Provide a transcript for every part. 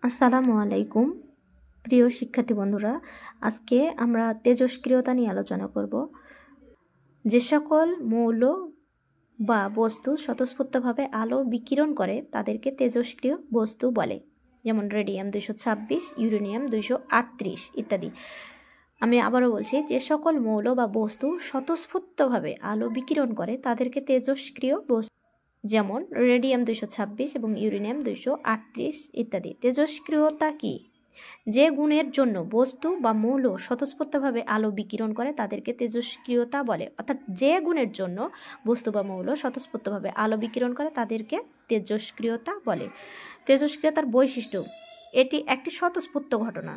আসসালামু আলাইকুম প্রিয় শিক্ষার্থী বন্ধুরা, আজকে আমরা তেজস্ক্রিয়তা নিয়ে আলোচনা করব। যে সকল মৌল বা বস্তু স্বতঃস্ফূর্তভাবে আলো বিকিরণ করে তাদেরকে তেজস্ক্রিয় বস্তু বলে, যেমন রেডিয়াম 226, ইউরেনিয়াম 238 ইত্যাদি। আমি আবারও বলছি, যে সকল মৌল বা বস্তু স্বতঃস্ফূর্তভাবে আলো বিকিরণ করে তাদেরকে তেজস্ক্রিয় বস্তু, যেমন রেডিয়াম 226 এবং ইউরেনিয়াম 238 ইত্যাদি। তেজস্ক্রিয়তা কি? যে গুণের জন্য বস্তু বা মৌল স্বতঃস্ফূর্তভাবে আলো বিকিরণ করে তাদেরকে তেজস্ক্রিয়তা বলে। অর্থাৎ যে গুণের জন্য বস্তু বা মৌল স্বতঃস্ফূর্তভাবে আলো বিকিরণ করে তাদেরকে তেজস্ক্রিয়তা বলে। তেজস্ক্রিয়তার বৈশিষ্ট্য: এটি একটি স্বতঃস্ফূর্ত ঘটনা,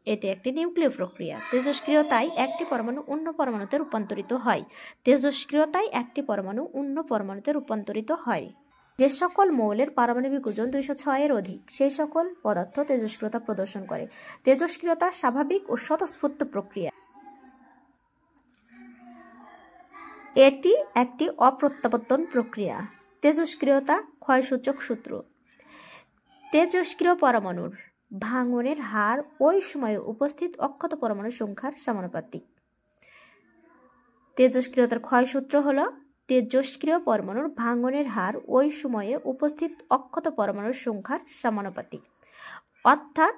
এটি একটি নিউক্লিয় প্রক্রিয়া। তেজস্ক্রিয়তায় একটি পরমাণু অন্য পরমাণুতে রূপান্তরিত হয়। তেজস্ক্রিয়তায় একটি পরমাণু অন্য পরমাণুতে রূপান্তরিত হয়। যে সকল মৌলের পারমাণবিক ওজন 206 এর অধিক সেই সকল পদার্থ তেজস্ক্রিয়তা প্রদর্শন করে। তেজস্ক্রিয়তা স্বাভাবিক ও স্বতঃস্ফূর্ত প্রক্রিয়া। এটি একটি অপ্রত্যাবর্তন প্রক্রিয়া। তেজস্ক্রিয়তা ক্ষয়সূচক সূত্র: তেজস্ক্রিয় পরমাণুর ভাঙনের হার ওই সময়ে উপস্থিত অক্ষত পরমাণুর সংখ্যার সমানুপাতিক। তেজস্ক্রিয়তার ক্ষয়সূত্র হল তেজস্ক্রিয় পরমাণুর ভাঙনের হার ওই সময়ে উপস্থিত অক্ষত পরমাণুর সংখ্যার সমানুপাতিক। অর্থাৎ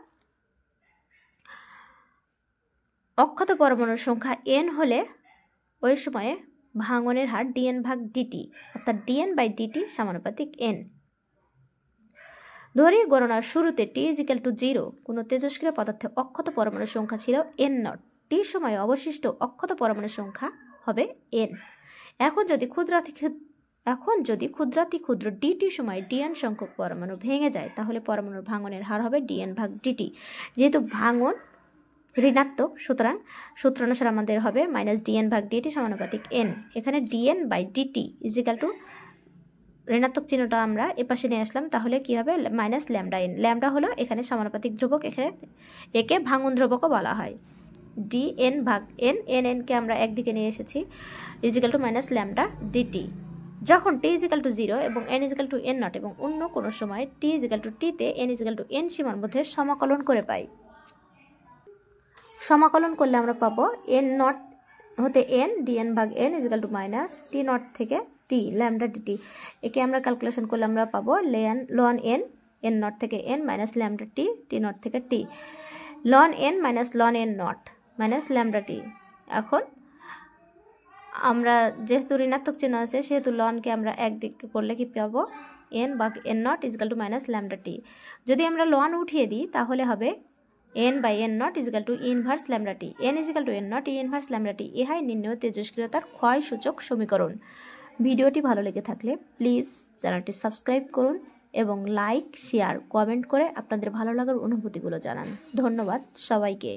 অক্ষত পরমাণুর সংখ্যা n হলে ওই সময়ে ভাঙনের হার dn/dt, অর্থাৎ dn/dt সমানুপাতিক n। ধরি গণনার শুরুতে t=0 কোনো তেজস্ক্রিয় পদার্থে অক্ষত পরমাণুর সংখ্যা ছিল n0। t সময়ে অবশিষ্ট অক্ষত পরমাণুর সংখ্যা হবে n। এখন যদি ক্ষুদ্রাতিক্ষুদ্র dt সময়ে dn সংখ্যক পরমাণু ভেঙে যায়, তাহলে পরমাণুর ভাঙনের হার হবে dn/dt। যেহেতু ভাঙন ঋণাত্মক, সুতরাং সূত্র অনুসারে আমাদের হবে -dn/dt সমানুপাতিক n। এখানে dn/dt ঋণাত্মক চিহ্নটা আমরা এপাশে নিয়ে আসলাম, তাহলে কি হবে -λn। ল্যামডা হলো এখানে সমানুপাতিক ধ্রুবক, একে ভাঙন ধ্রুবকও বলা হয়। dn/n, কে আমরা একদিকে নিয়ে এসেছি, -λ/dt। যখন t=0 এবং n=n0 এবং অন্য কোনো সময় t=t তে n=n সীমার মধ্যে সমাকলন করে পাই। সমাকলন করলে আমরা পাবো n0 হতে n dn/n -t0 থেকে t λ/dt। একে আমরা ক্যালকুলেশন করলে আমরা পাবো ln n n0 থেকে n -λ/t t0 থেকে t ln n ln n0 λ/t। এখন আমরা যেহেতু ঋণাত্মক চিহ্ন আছে সেহেতু লনকে আমরা একদিকে করলে কি পাবো n/n0 -λ/t। যদি আমরা লন উঠিয়ে দিই তাহলে হবে n/n0 inverse λ/t। n=n0 inverse λ/t। ইহাই নির্ণয় তেজস্ক্রিয়তার ক্ষয়সূচক সমীকরণ। ভিডিওটি ভালো লেগে থাকলে প্লিজ চ্যানেলটি সাবস্ক্রাইব করুন এবং লাইক, শেয়ার, কমেন্ট করে আপনাদের ভালো লাগার অনুভূতিগুলো জানান। ধন্যবাদ সবাইকে।